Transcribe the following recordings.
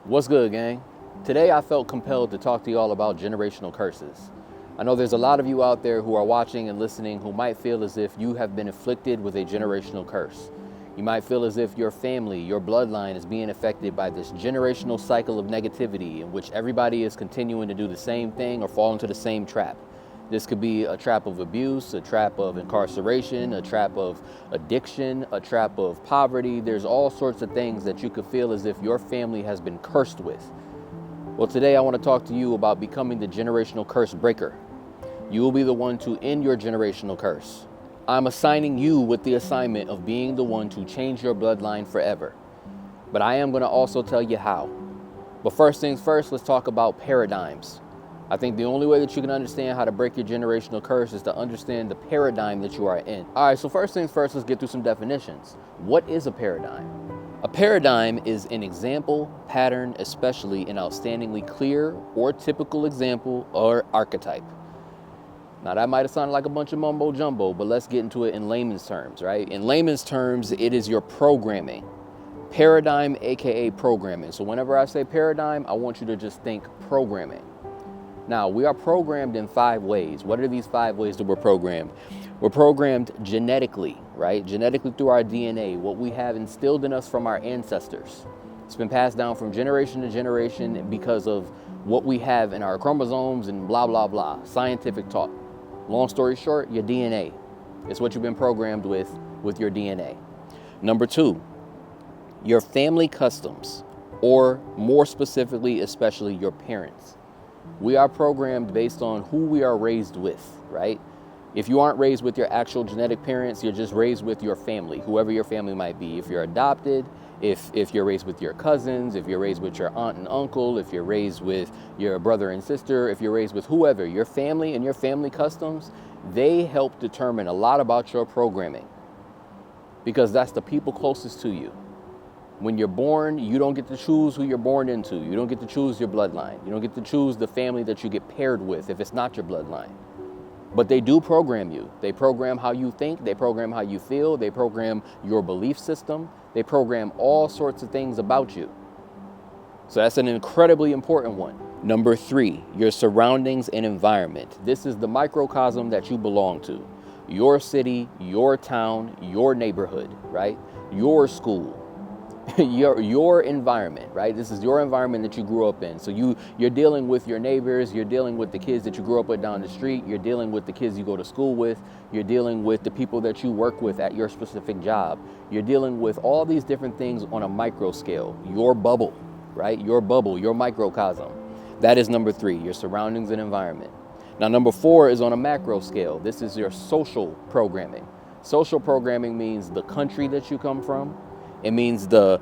What's good, gang? Today I felt compelled to talk to you all about generational curses. I know there's a lot of you out there who are watching and listening who might feel as if you have been afflicted with a generational curse. You might feel as if your family, your bloodline is being affected by this generational cycle of negativity in which everybody is continuing to do the same thing or fall into the same trap. This could be a trap of abuse, a trap of incarceration, a trap of addiction, a trap of poverty. There's all sorts of things that you could feel as if your family has been cursed with. Well, today I want to talk to you about becoming the generational curse breaker. You will be the one to end your generational curse. I'm assigning you with the assignment of being the one to change your bloodline forever. But I am going to also tell you how. But first things first, let's talk about paradigms. I think the only way that you can understand how to break your generational curse is to understand the paradigm that you are in. All right, so first things first, let's get through some definitions. What is a paradigm? A paradigm is an example, pattern, especially an outstandingly clear or typical example or archetype. Now that might have sounded like a bunch of mumbo jumbo, but let's get into it in layman's terms, right? In layman's terms, it is your programming. Paradigm, AKA programming. So whenever I say paradigm, I want you to just think programming. Now, we are programmed in 5 ways. What are these 5 ways that we're programmed? We're programmed genetically, right? Genetically through our DNA, what we have instilled in us from our ancestors. It's been passed down from generation to generation because of what we have in our chromosomes and blah, blah, blah. Scientific talk. Long story short, your DNA. It's what you've been programmed with your DNA. Number 2, your family customs, or more specifically, especially your parents. We are programmed based on who we are raised with, right? If you aren't raised with your actual genetic parents, you're just raised with your family, whoever your family might be. If you're adopted, if you're raised with your cousins, if you're raised with your aunt and uncle, if you're raised with your brother and sister, if you're raised with whoever, your family and your family customs, they help determine a lot about your programming because that's the people closest to you. When you're born, you don't get to choose who you're born into. You don't get to choose your bloodline. You don't get to choose the family that you get paired with if it's not your bloodline. But they do program you. They program how you think. They program how you feel. They program your belief system. They program all sorts of things about you. So that's an incredibly important one. Number 3, your surroundings and environment. This is the microcosm that you belong to. Your city, your town, your neighborhood, right? Your school. your environment, right? This is your environment that you grew up in. So you're dealing with your neighbors, you're dealing with the kids that you grew up with down the street, you're dealing with the kids you go to school with, you're dealing with the people that you work with at your specific job. You're dealing with all these different things on a micro scale. Your bubble, right? Your bubble, your microcosm. That is number 3, your surroundings and environment. Now, number 4 is on a macro scale. This is your social programming. Social programming means the country that you come from. It means the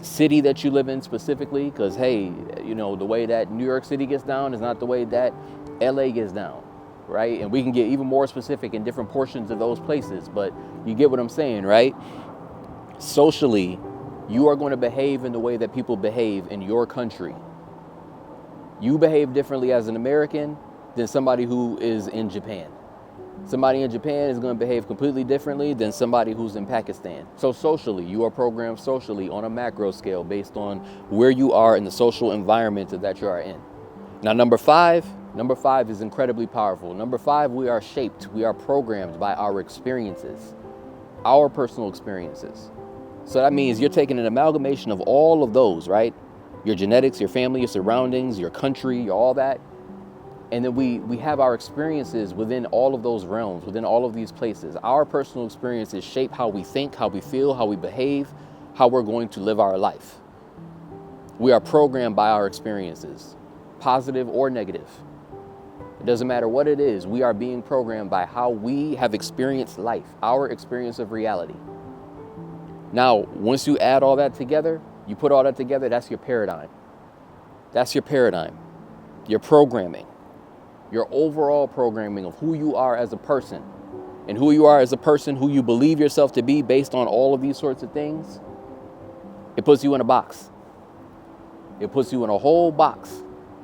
city that you live in specifically, because, hey, you know, the way that New York City gets down is not the way that LA gets down, right? And we can get even more specific in different portions of those places, but you get what I'm saying, right? Socially, you are going to behave in the way that people behave in your country. You behave differently as an American than somebody who is in Japan. Somebody in Japan is going to behave completely differently than somebody who's in Pakistan. So socially, you are programmed socially on a macro scale based on where you are in the social environment that you are in. Now, number 5 is incredibly powerful. Number 5, we are shaped, we are programmed by our experiences, our personal experiences. So that means you're taking an amalgamation of all of those, right? Your genetics, your family, your surroundings, your country, all that. And then we have our experiences within all of those realms, within all of these places. Our personal experiences shape how we think, how we feel, how we behave, how we're going to live our life. We are programmed by our experiences, positive or negative. It doesn't matter what it is. We are being programmed by how we have experienced life, our experience of reality. Now, once you add all that together, you put all that together, that's your paradigm. That's your paradigm, your programming. Your overall programming of who you are as a person, and who you are as a person, who you believe yourself to be based on all of these sorts of things, it puts you in a box. It puts you in a whole box.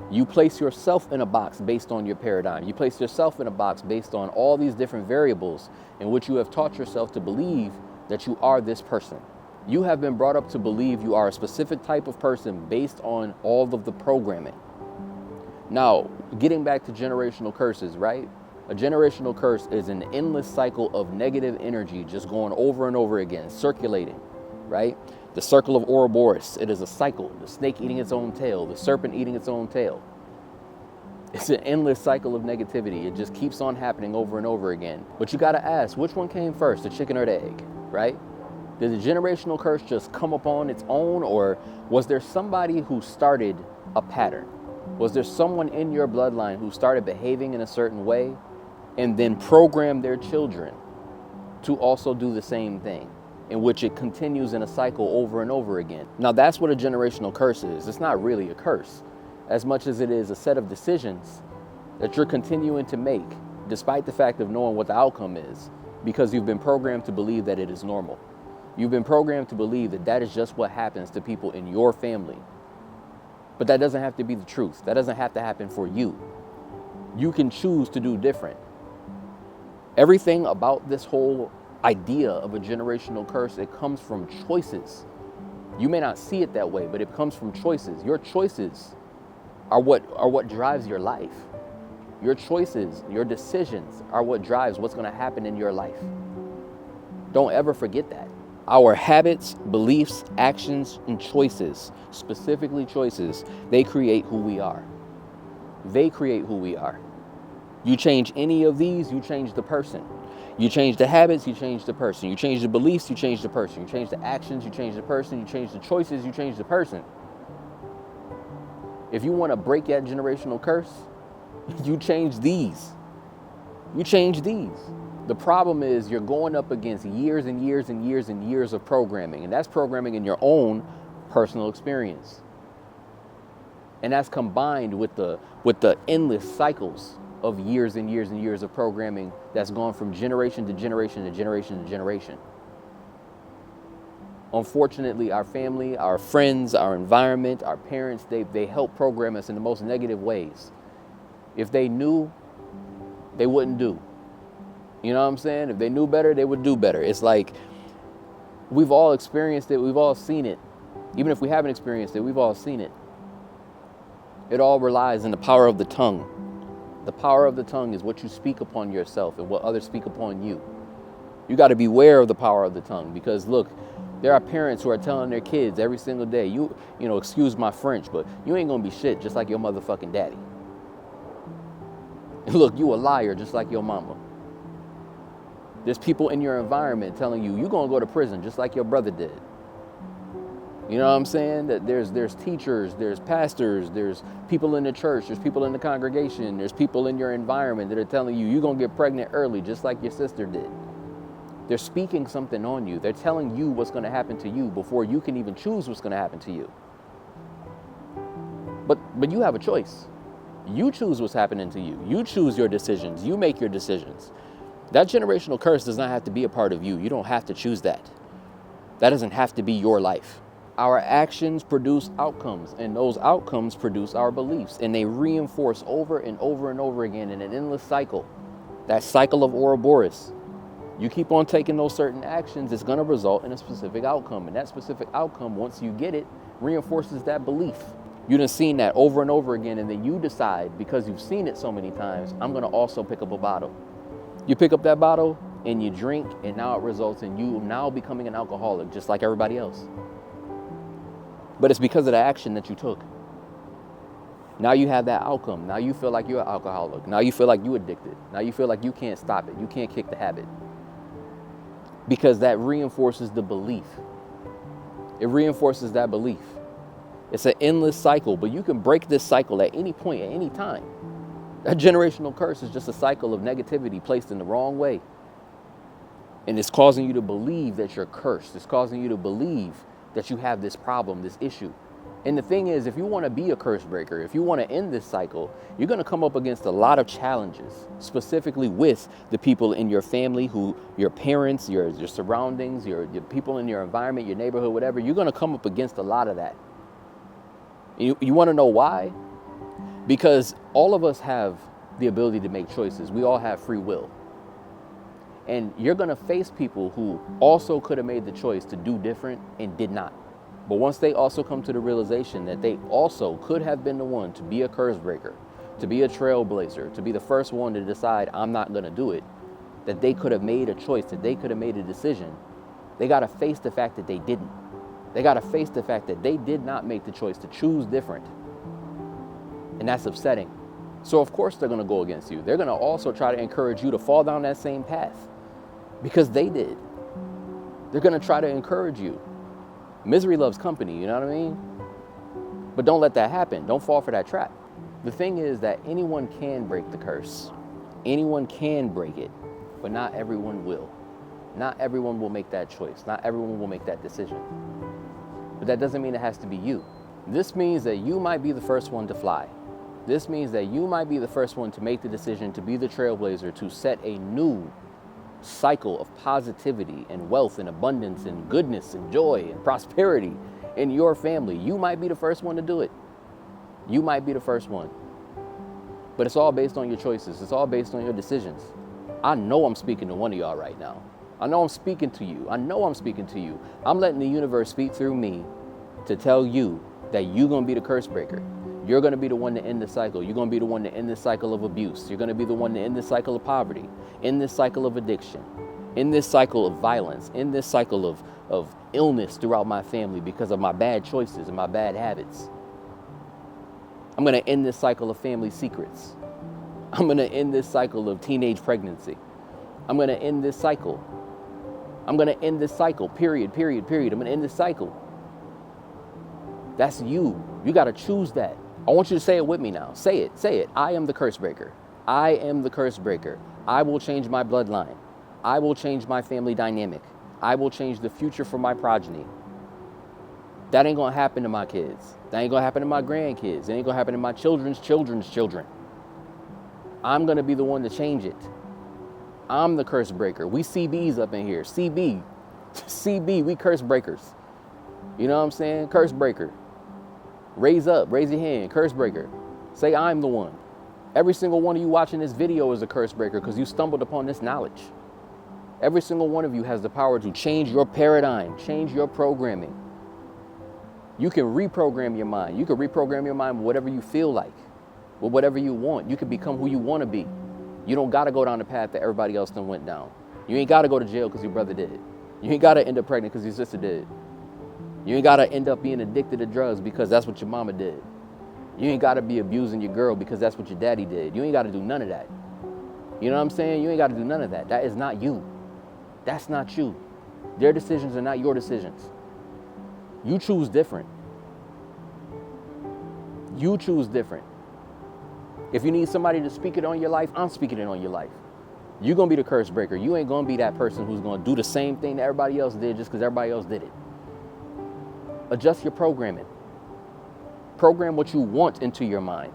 You place yourself in a box based on your paradigm. You place yourself in a box based on all these different variables in which you have taught yourself to believe that you are this person. You have been brought up to believe you are a specific type of person based on all of the programming. Now, getting back to generational curses, right? A generational curse is an endless cycle of negative energy just going over and over again, circulating, right? The circle of Ouroboros, it is a cycle. The snake eating its own tail, the serpent eating its own tail. It's an endless cycle of negativity. It just keeps on happening over and over again. But you gotta ask, which one came first, the chicken or the egg, right? Did the generational curse just come upon its own, or was there somebody who started a pattern? Was there someone in your bloodline who started behaving in a certain way and then programmed their children to also do the same thing, in which it continues in a cycle over and over again? Now, that's what a generational curse is. It's not really a curse, as much as it is a set of decisions that you're continuing to make, despite the fact of knowing what the outcome is, because you've been programmed to believe that it is normal. You've been programmed to believe that that is just what happens to people in your family. But that doesn't have to be the truth. That doesn't have to happen for you. You can choose to do different. Everything about this whole idea of a generational curse, it comes from choices. You may not see it that way, but it comes from choices. Your choices are what drives your life. Your choices, your decisions are what drives what's going to happen in your life. Don't ever forget that. Our habits, beliefs, actions, and choices, specifically choices, they create who we are. They create who we are. You change any of these, you change the person. You change the habits, you change the person. You change the beliefs, you change the person. You change the actions, you change the person. You change the choices, you change the person. If you want to break that generational curse, you change these. You change these. The problem is you're going up against years and years and years and years of programming, and that's programming in your own personal experience. And that's combined with the endless cycles of years and years and years of programming that's gone from generation to generation to generation to generation. Unfortunately, our family, our friends, our environment, our parents, they help program us in the most negative ways. If they knew, they wouldn't do. You know what I'm saying? If they knew better, they would do better. It's like we've all experienced it. We've all seen it. Even if we haven't experienced it, we've all seen it. It all relies on the power of the tongue. The power of the tongue is what you speak upon yourself and what others speak upon you. You got to beware of the power of the tongue, because look, there are parents who are telling their kids every single day, you know, excuse my French, but you ain't going to be shit just like your motherfucking daddy. Look, you a liar just like your mama. There's people in your environment telling you, you're going to go to prison just like your brother did. You know what I'm saying? That there's teachers, there's pastors, there's people in the church, there's people in the congregation, there's people in your environment that are telling you, you're going to get pregnant early just like your sister did. They're speaking something on you. They're telling you what's going to happen to you before you can even choose what's going to happen to you. But you have a choice. You choose what's happening to you. You choose your decisions. You make your decisions. That generational curse does not have to be a part of you. You don't have to choose that. That doesn't have to be your life. Our actions produce outcomes, and those outcomes produce our beliefs, and they reinforce over and over and over again in an endless cycle. That cycle of Ouroboros. You keep on taking those certain actions, it's going to result in a specific outcome, and that specific outcome, once you get it, reinforces that belief. You done seen that over and over again, and then you decide, because you've seen it so many times, I'm going to also pick up a bottle. You pick up that bottle and you drink, and now it results in you now becoming an alcoholic just like everybody else. But it's because of the action that you took. Now you have that outcome. Now you feel like you're an alcoholic. Now you feel like you're addicted. Now you feel like you can't stop it. You can't kick the habit. Because that reinforces the belief. It reinforces that belief. It's an endless cycle, but you can break this cycle at any point, at any time. That generational curse is just a cycle of negativity placed in the wrong way. And it's causing you to believe that you're cursed. It's causing you to believe that you have this problem, this issue. And the thing is, if you want to be a curse breaker, if you want to end this cycle, you're going to come up against a lot of challenges, specifically with the people in your family, your parents, your surroundings, your people in your environment, your neighborhood, whatever. You're going to come up against a lot of that. You want to know why? Because all of us have the ability to make choices. We all have free will. And you're going to face people who also could have made the choice to do different and did not. But once they also come to the realization that they also could have been the one to be a curse breaker, to be a trailblazer, to be the first one to decide I'm not going to do it, that they could have made a choice, that they could have made a decision, they got to face the fact that they didn't. They got to face the fact that they did not make the choice to choose different. And that's upsetting. So of course they're going to go against you. They're going to also try to encourage you to fall down that same path because they did. They're going to try to encourage you. Misery loves company, you know what I mean? But don't let that happen. Don't fall for that trap. The thing is that anyone can break the curse. Anyone can break it, but not everyone will. Not everyone will make that choice. Not everyone will make that decision. But that doesn't mean it has to be you. This means that you might be the first one to fly. This means that you might be the first one to make the decision to be the trailblazer, to set a new cycle of positivity and wealth and abundance and goodness and joy and prosperity in your family. You might be the first one to do it. You might be the first one. But it's all based on your choices. It's all based on your decisions. I know I'm speaking to one of y'all right now. I know I'm speaking to you. I know I'm speaking to you. I'm letting the universe speak through me to tell you that you're going to be the curse breaker. You're going to be the one to end the cycle. You're going to be the one to end this cycle of abuse. You're going to be the one to end this cycle of poverty, in this cycle of addiction, in this cycle of violence, in this cycle of illness throughout my family because of my bad choices and my bad habits. I'm going to end this cycle of family secrets. I'm going to end this cycle of teenage pregnancy. I'm going to end this cycle. I'm going to end this cycle, period. I'm going to end this cycle. That's you. You got to choose that. I want you to say it with me now. Say it. I am the curse breaker. I am the curse breaker. I will change my bloodline. I will change my family dynamic. I will change the future for my progeny. That ain't going to happen to my kids. That ain't going to happen to my grandkids. It ain't going to happen to my children's children. I'm going to be the one to change it. I'm the curse breaker. We CBs up in here. CB, we curse breakers. You know what I'm saying? Curse breaker. Raise up, raise your hand, curse breaker. Say I'm the one. Every single one of you watching this video is a curse breaker because you stumbled upon this knowledge. Every single one of you has the power to change your paradigm, change your programming. You can reprogram your mind. You can reprogram your mind with whatever you feel like, with whatever you want. You can become who you want to be. You don't got to go down the path that everybody else done went down. You ain't got to go to jail because your brother did. You ain't got to end up pregnant because your sister did. You ain't got to end up being addicted to drugs because that's what your mama did. You ain't got to be abusing your girl because that's what your daddy did. You ain't got to do none of that. You know what I'm saying? You ain't got to do none of that. That is not you. That's not you. Their decisions are not your decisions. You choose different. You choose different. If you need somebody to speak it on your life, I'm speaking it on your life. You're going to be the curse breaker. You ain't going to be that person who's going to do the same thing that everybody else did just because everybody else did it. Adjust your programming. Program what you want into your mind.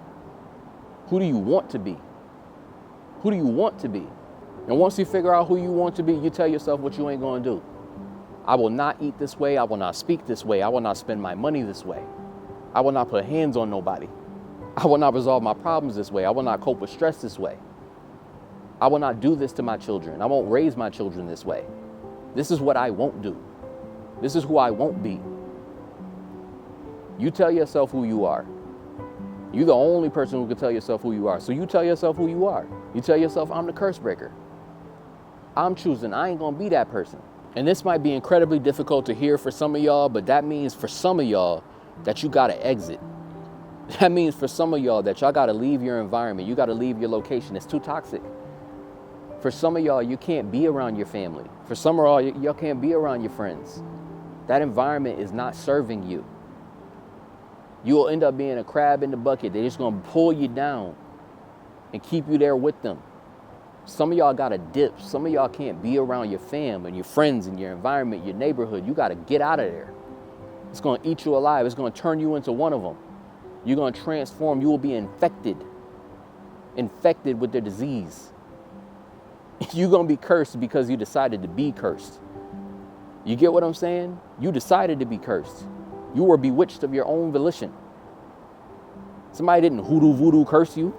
Who do you want to be? Who do you want to be? And once you figure out who you want to be, you tell yourself what you ain't going to do. I will not eat this way. I will not speak this way. I will not spend my money this way. I will not put hands on nobody. I will not resolve my problems this way. I will not cope with stress this way. I will not do this to my children. I won't raise my children this way. This is what I won't do. This is who I won't be. You tell yourself who you are. You're the only person who can tell yourself who you are. So you tell yourself who you are. You tell yourself, I'm the curse breaker. I'm choosing. I ain't going to be that person. And this might be incredibly difficult to hear for some of y'all, but that means for some of y'all that you got to exit. That means for some of y'all that y'all got to leave your environment. You got to leave your location. It's too toxic. For some of y'all, you can't be around your family. For some of y'all can't be around your friends. That environment is not serving you. You will end up being a crab in the bucket. They're just going to pull you down and keep you there with them. Some of y'all got to dip. Some of y'all can't be around your fam and your friends and your environment, your neighborhood. You got to get out of there. It's going to eat you alive. It's going to turn you into one of them. You're going to transform. You will be infected with their disease. You're going to be cursed because you decided to be cursed. You get what I'm saying? You decided to be cursed. You were bewitched of your own volition. Somebody didn't hoodoo voodoo curse you.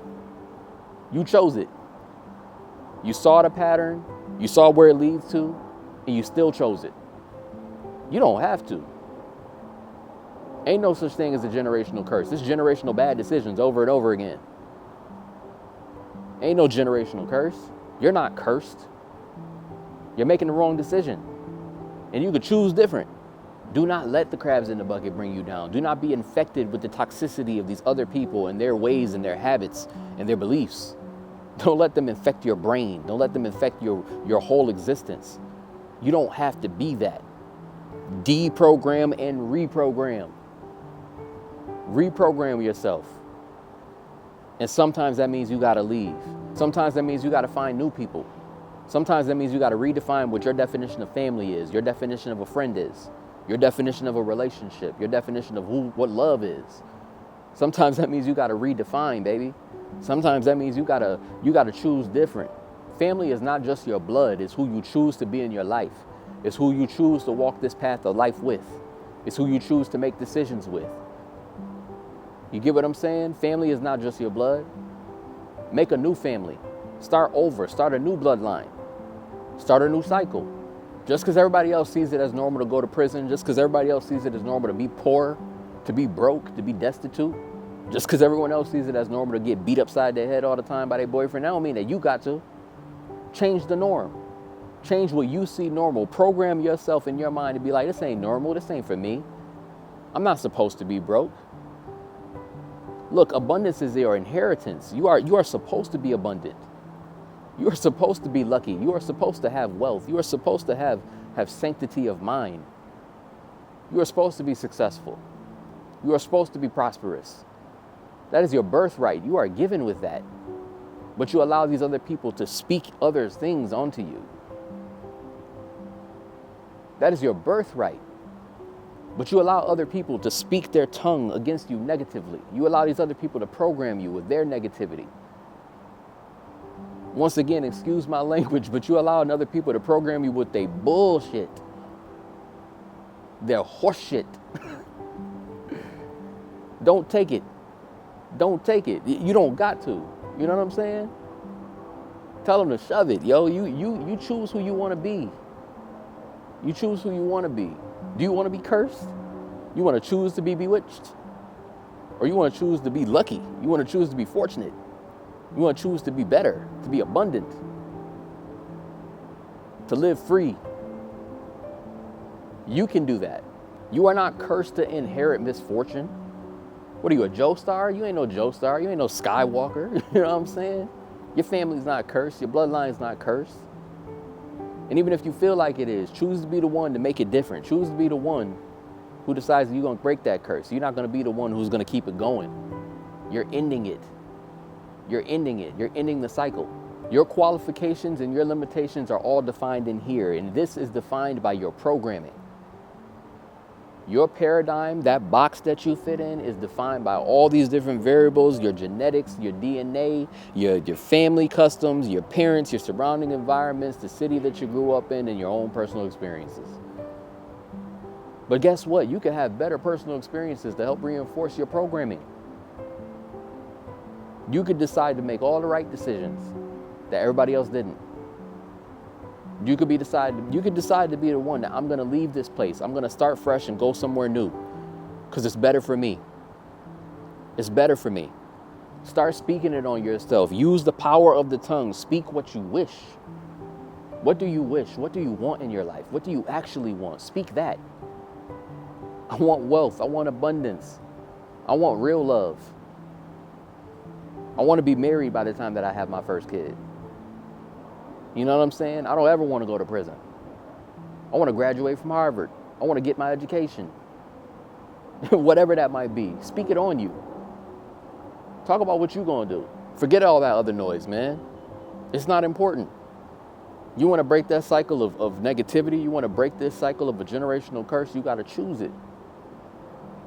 You chose it. You saw the pattern, You saw where it leads to, and you still chose it. You don't have to. Ain't no such thing as a generational curse. It's generational bad decisions over and over again. Ain't no generational curse. You're not cursed. You're making the wrong decision. And you could choose different. Do not let the crabs in the bucket bring you down. Do not be infected with the toxicity of these other people and their ways and their habits and their beliefs. Don't let them infect your brain. Don't let them infect your whole existence. You don't have to be that. Deprogram and reprogram. Reprogram yourself. And sometimes that means you got to leave. Sometimes that means you got to find new people. Sometimes that means you got to redefine what your definition of family is, your definition of a friend is, your definition of a relationship, your definition of what love is. Sometimes that means you got to redefine, baby. Sometimes that means you got to choose different. Family is not just your blood, it's who you choose to be in your life. It's who you choose to walk this path of life with. It's who you choose to make decisions with. You get what I'm saying? Family is not just your blood. Make a new family. Start over. Start a new bloodline. Start a new cycle. Just because everybody else sees it as normal to go to prison, just because everybody else sees it as normal to be poor, to be broke, to be destitute, just because everyone else sees it as normal to get beat upside their head all the time by their boyfriend, that don't mean that you got to. Change the norm. Change what you see normal. Program yourself in your mind to be like, this ain't normal. This ain't for me. I'm not supposed to be broke. Look, abundance is your inheritance. You are supposed to be abundant. You are supposed to be lucky. You are supposed to have wealth. You are supposed to have sanctity of mind. You are supposed to be successful. You are supposed to be prosperous. That is your birthright. You are given with that. But you allow these other people to speak other things onto you. That is your birthright. But you allow other people to speak their tongue against you negatively. You allow these other people to program you with their negativity. Once again, excuse my language, but you allow other people to program you with their bullshit. Their horseshit. Don't take it. Don't take it. You don't got to. You know what I'm saying? Tell them to shove it, yo. You choose who you want to be. You choose who you want to be. Do you want to be cursed? You want to choose to be bewitched? Or you want to choose to be lucky? You want to choose to be fortunate? You want to choose to be better, to be abundant, to live free? You can do that. You are not cursed to inherit misfortune. What are you, a Joestar? You ain't no Joestar. You ain't no Skywalker. You know what I'm saying? Your family's not cursed. Your bloodline's not cursed. And even if you feel like it is, choose to be the one to make it different. Choose to be the one who decides that you're going to break that curse. You're not going to be the one who's going to keep it going. You're ending it. You're ending it. You're ending the cycle. Your qualifications and your limitations are all defined in here. And this is defined by your programming. Your paradigm, that box that you fit in, is defined by all these different variables, your genetics, your DNA, your family customs, your parents, your surrounding environments, the city that you grew up in, and your own personal experiences. But guess what? You can have better personal experiences to help reinforce your programming. You could decide to make all the right decisions that everybody else didn't. You could decide to be the one that I'm going to leave this place. I'm going to start fresh and go somewhere new because it's better for me. It's better for me. Start speaking it on yourself. Use the power of the tongue. Speak what you wish. What do you wish? What do you want in your life? What do you actually want? Speak that. I want wealth. I want abundance. I want real love. I want to be married by the time that I have my first kid. You know what I'm saying? I don't ever want to go to prison. I want to graduate from Harvard. I want to get my education. Whatever that might be. Speak it on you. Talk about what you're going to do. Forget all that other noise, man. It's not important. You want to break that cycle of negativity? You want to break this cycle of a generational curse? You got to choose it.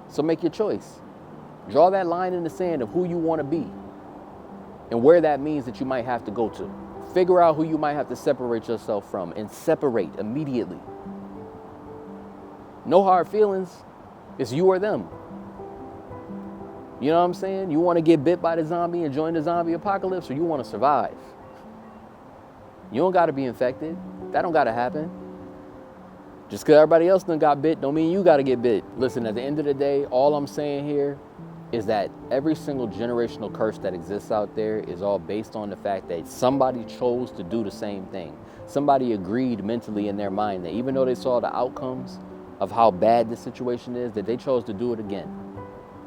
So make your choice. Draw that line in the sand of who you want to be and where that means that you might have to go to. Figure out who you might have to separate yourself from and separate immediately. No hard feelings. It's you or them. You know what I'm saying? You want to get bit by the zombie and join the zombie apocalypse, or you want to survive? You don't got to be infected. That don't got to happen. Just because everybody else done got bit don't mean you got to get bit. Listen, at the end of the day, all I'm saying here is that every single generational curse that exists out there is all based on the fact that somebody chose to do the same thing. Somebody agreed mentally in their mind that even though they saw the outcomes of how bad the situation is, that they chose to do it again.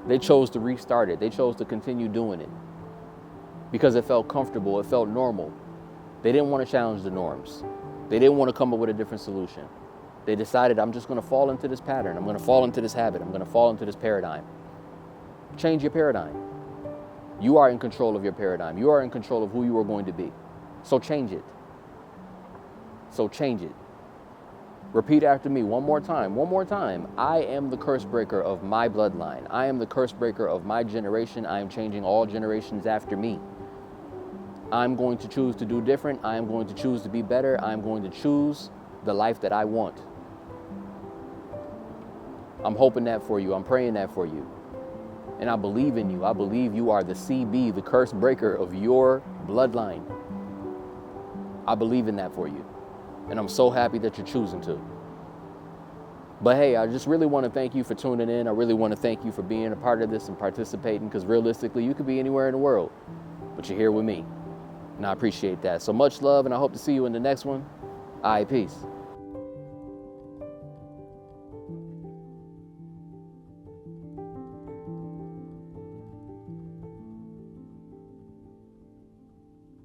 They chose to restart it. They chose to continue doing it because it felt comfortable. It felt normal. They didn't want to challenge the norms. They didn't want to come up with a different solution. They decided, I'm just going to fall into this pattern. I'm going to fall into this habit. I'm going to fall into this paradigm. Change your paradigm. You are in control of your paradigm. You are in control of who you are going to be. So change it. So change it. Repeat after me one more time. One more time. I am the curse breaker of my bloodline. I am the curse breaker of my generation. I am changing all generations after me. I'm going to choose to do different. I am going to choose to be better. I'm going to choose the life that I want. I'm hoping that for you. I'm praying that for you. And I believe in you. I believe you are the CB, the curse breaker of your bloodline. I believe in that for you. And I'm so happy that you're choosing to. But hey, I just really want to thank you for tuning in. I really want to thank you for being a part of this and participating, because realistically, you could be anywhere in the world, but you're here with me. And I appreciate that. So much love, and I hope to see you in the next one. All right, peace.